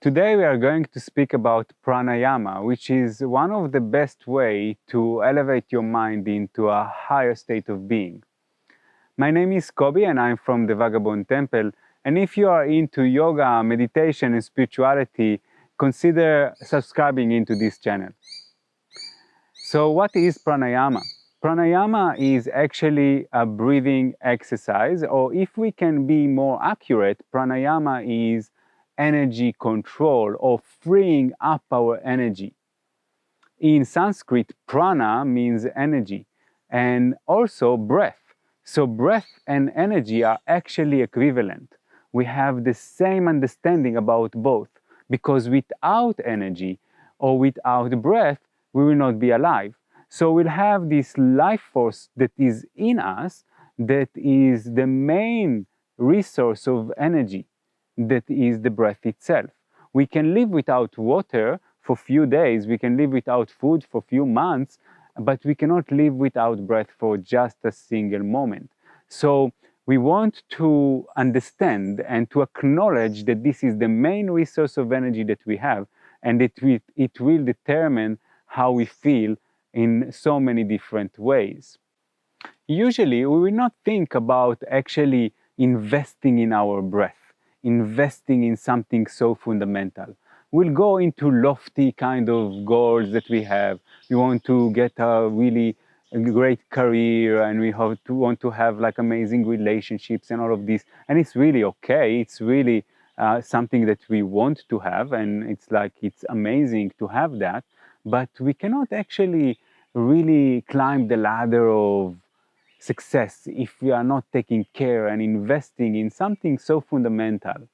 Today we are going to speak about pranayama, which is one of the best ways to elevate your mind into a higher state of being. My name is Kobi and I'm from the Vagabond temple. And if you are into yoga, meditation and spirituality, consider subscribing into this channel. So what is pranayama? Pranayama is actually a breathing exercise, or if we can be more accurate, pranayama is energy control or freeing up our energy. In Sanskrit, prana means energy and also breath. So breath and energy are actually equivalent. We have the same understanding about both, because without energy or without breath, we will not be alive. So we'll have this life force that is in us, that is the main resource of energy, that is the breath itself. We can live without water for few days, we can live without food for few months, but we cannot live without breath for just a single moment. So we want to understand and to acknowledge that this is the main resource of energy that we have, and it will determine how we feel in so many different ways. Usually, we will not think about actually investing in our breath, investing in something so fundamental. We'll go into lofty kind of goals that we have. We want to get a really great career, and we want to have like amazing relationships and all of this. And it's really okay. It's really something that we want to have, and it's amazing to have that. But we cannot actually really climb the ladder of success if we are not taking care and investing in something so fundamental,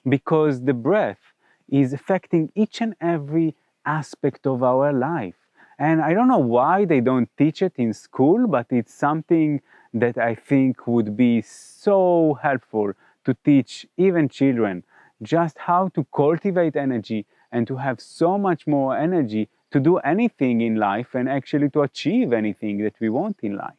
because the breath is affecting each and every aspect of our life. And I don't know why they don't teach it in school, but it's something that I think would be so helpful to teach even children, just how to cultivate energy and to have so much more energy to do anything in life and actually to achieve anything that we want in life.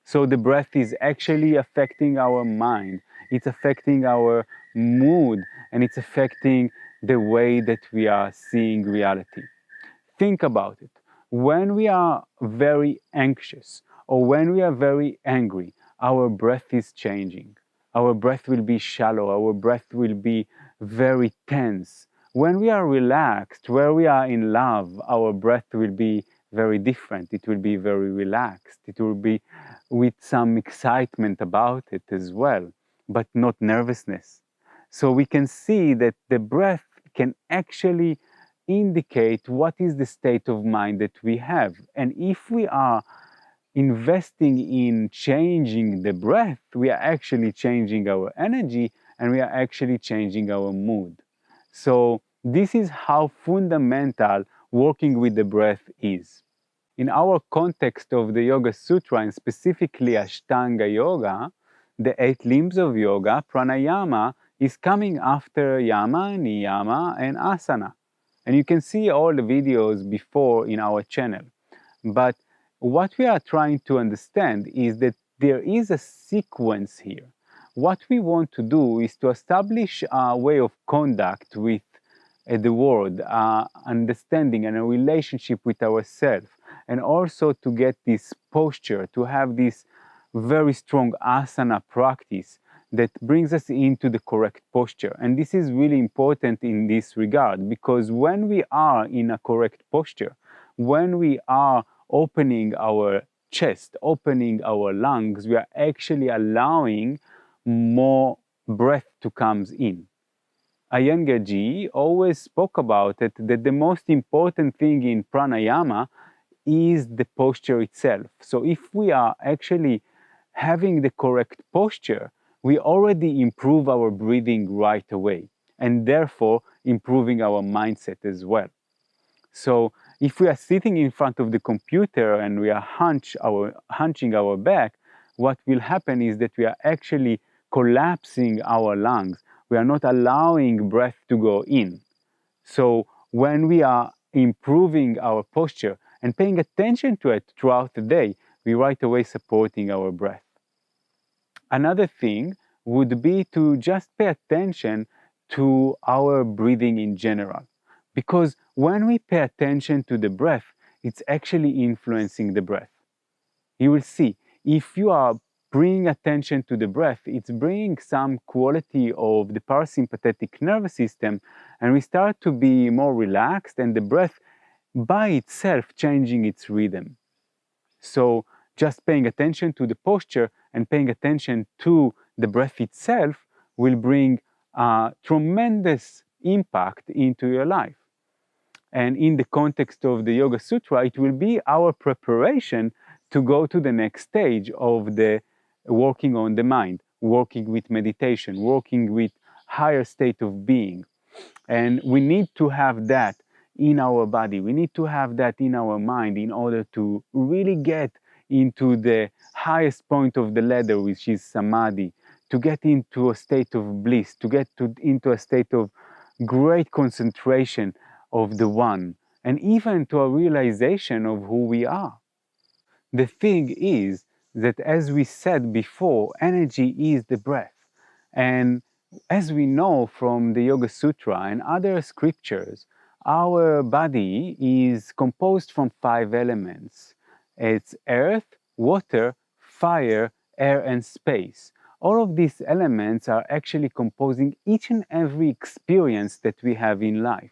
So the breath is actually affecting our mind, it's affecting our mood, and it's affecting the way that we are seeing reality. Think about it. When we are very anxious or when we are very angry, our breath is changing. Our breath will be shallow, our breath will be very tense. When we are relaxed, where we are in love, our breath will be very different. It will be very relaxed. It will be with some excitement about it as well, but not nervousness. So we can see that the breath can actually indicate what is the state of mind that we have. And if we are investing in changing the breath, we are actually changing our energy and we are actually changing our mood. So this is how fundamental working with the breath is. In our context of the Yoga Sutra, and specifically Ashtanga Yoga, the 8 limbs of yoga, pranayama is coming after yama, niyama, and asana. And you can see all the videos before in our channel. But what we are trying to understand is that there is a sequence here. What we want to do is to establish a way of conduct with the world, understanding and a relationship with ourselves, and also to get this posture, to have this very strong asana practice that brings us into the correct posture. And this is really important in this regard, because when we are in a correct posture, when we are opening our chest, opening our lungs, we are actually allowing more breath to come in. Iyengar always spoke about it, that the most important thing in pranayama is the posture itself. So if we are actually having the correct posture, we already improve our breathing right away, and therefore improving our mindset as well. So if we are sitting in front of the computer and we are hunching our back, what will happen is that we are actually collapsing our lungs. We are not allowing breath to go in. So when we are improving our posture and paying attention to it throughout the day, we right away supporting our breath. Another thing would be to just pay attention to our breathing in general. Because when we pay attention to the breath, it's actually influencing the breath. You will see, if you are bringing attention to the breath, it's bringing some quality of the parasympathetic nervous system, and we start to be more relaxed, and the breath by itself changing its rhythm. So just paying attention to the posture and paying attention to the breath itself will bring a tremendous impact into your life. And in the context of the Yoga Sutra, it will be our preparation to go to the next stage of the working on the mind, working with meditation, working with higher state of being. And we need to have that in our body. We need to have that in our mind in order to really get into the highest point of the ladder, which is samadhi, to get into a state of bliss, to get into a state of great concentration of the one, and even to a realization of who we are. The thing is that, as we said before, energy is the breath. And as we know from the Yoga Sutra and other scriptures, our body is composed from 5 elements. It's earth, water, fire, air, and space. All of these elements are actually composing each and every experience that we have in life.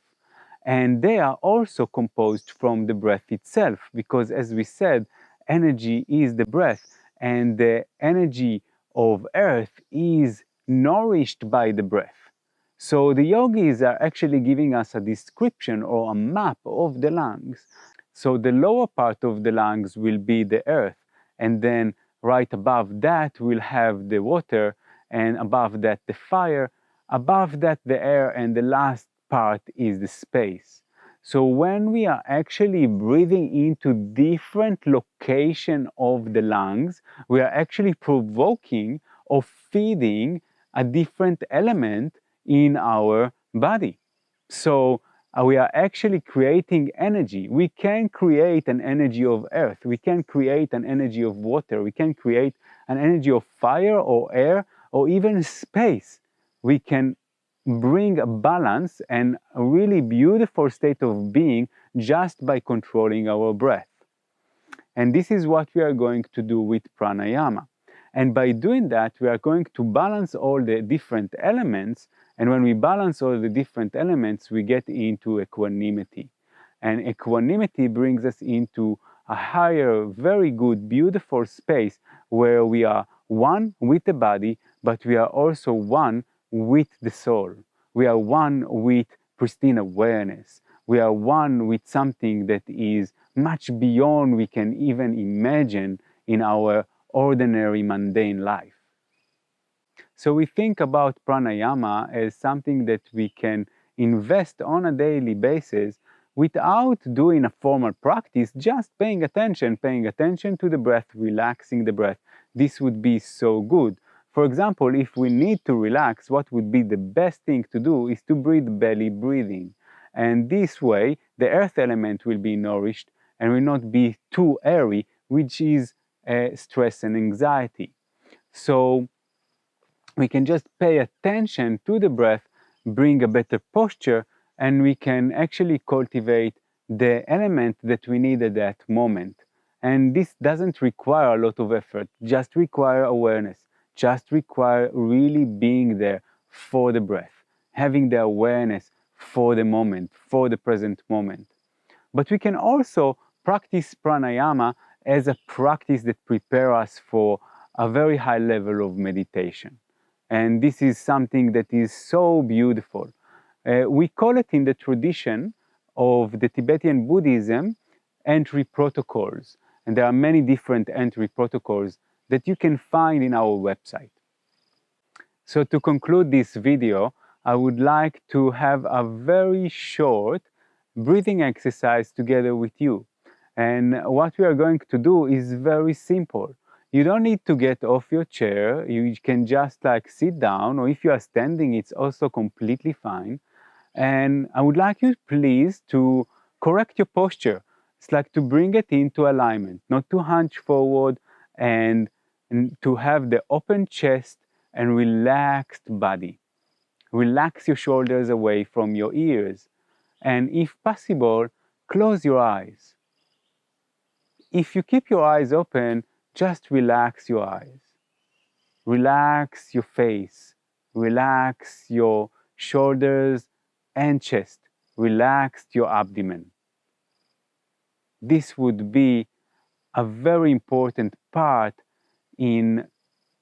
And they are also composed from the breath itself, because as we said, energy is the breath, and the energy of earth is nourished by the breath. So the yogis are actually giving us a description or a map of the lungs. So the lower part of the lungs will be the earth, and then right above that we'll have the water, and above that the fire, above that the air, and the last part is the space. So when we are actually breathing into different location of the lungs, we are actually provoking or feeding a different element in our body. So we are actually creating energy. We can create an energy of earth. We can create an energy of water. We can create an energy of fire or air or even space. We can bring a balance and a really beautiful state of being just by controlling our breath. And this is what we are going to do with pranayama. And by doing that, we are going to balance all the different elements. And when we balance all the different elements, we get into equanimity. And equanimity brings us into a higher, very good, beautiful space where we are one with the body, but we are also one with the soul. We are one with pristine awareness. We are one with something that is much beyond we can even imagine in our ordinary mundane life. So we think about pranayama as something that we can invest on a daily basis without doing a formal practice, just paying attention to the breath, relaxing the breath. This would be so good. For example, if we need to relax, what would be the best thing to do is to breathe belly breathing. And this way, the earth element will be nourished and will not be too airy, which is stress and anxiety. So we can just pay attention to the breath, bring a better posture, and we can actually cultivate the element that we need at that moment. And this doesn't require a lot of effort, just require awareness, just require really being there for the breath, having the awareness for the moment, for the present moment. But we can also practice pranayama as a practice that prepares us for a very high level of meditation. And this is something that is so beautiful. We call it in the tradition of the Tibetan Buddhism entry protocols. And there are many different entry protocols that you can find in our website. So to conclude this video, I would like to have a very short breathing exercise together with you. And what we are going to do is very simple. You don't need to get off your chair. You can just sit down, or if you are standing, it's also completely fine. And I would like you, please, to correct your posture. It's like to bring it into alignment, not to hunch forward, and to have the open chest and relaxed body. Relax your shoulders away from your ears. And if possible, close your eyes. If you keep your eyes open, just relax your eyes. Relax your face. Relax your shoulders and chest. Relax your abdomen. This would be a very important part in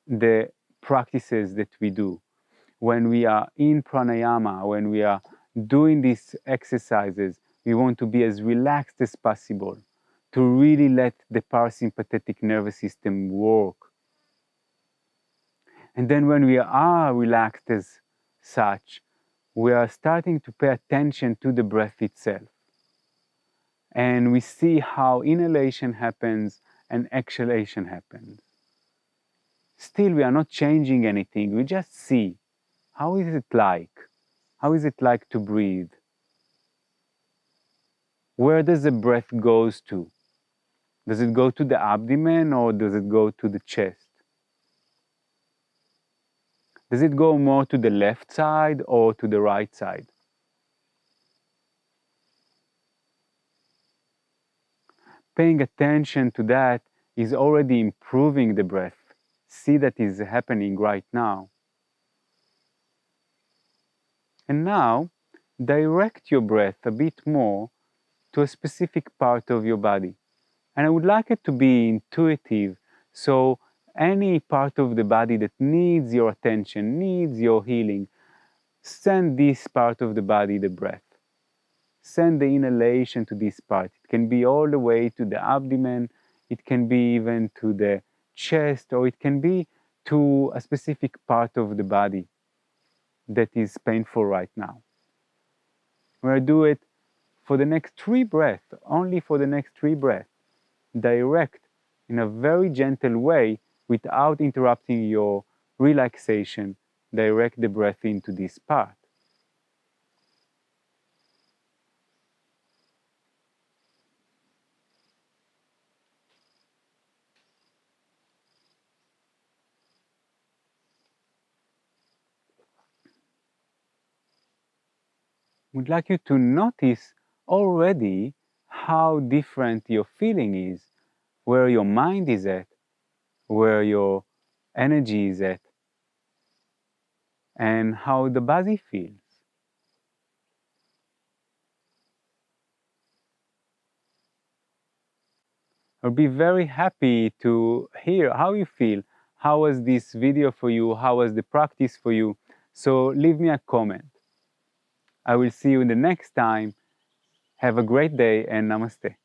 the practices that we do. When we are in pranayama, when we are doing these exercises, we want to be as relaxed as possible to really let the parasympathetic nervous system work. And then when we are relaxed as such, we are starting to pay attention to the breath itself. And we see how inhalation happens and exhalation happens. Still, we are not changing anything. We just see, how is it like? How is it like to breathe? Where does the breath goes to? Does it go to the abdomen or does it go to the chest? Does it go more to the left side or to the right side? Paying attention to that is already improving the breath. See that is happening right now. And now, direct your breath a bit more to a specific part of your body. And I would like it to be intuitive, so any part of the body that needs your attention, needs your healing, send this part of the body the breath. Send the inhalation to this part. It can be all the way to the abdomen, it can be even to the chest, or it can be to a specific part of the body that is painful right now. We'll do it for the next 3 breaths, only for the next 3 breaths. Direct in a very gentle way without interrupting your relaxation. Direct the breath into this part. Would like you to notice already how different your feeling is, where your mind is at, where your energy is at, and how the body feels. I'll be very happy to hear how you feel. How was this video for you? How was the practice for you? So leave me a comment. I will see you in the next time. Have a great day and namaste.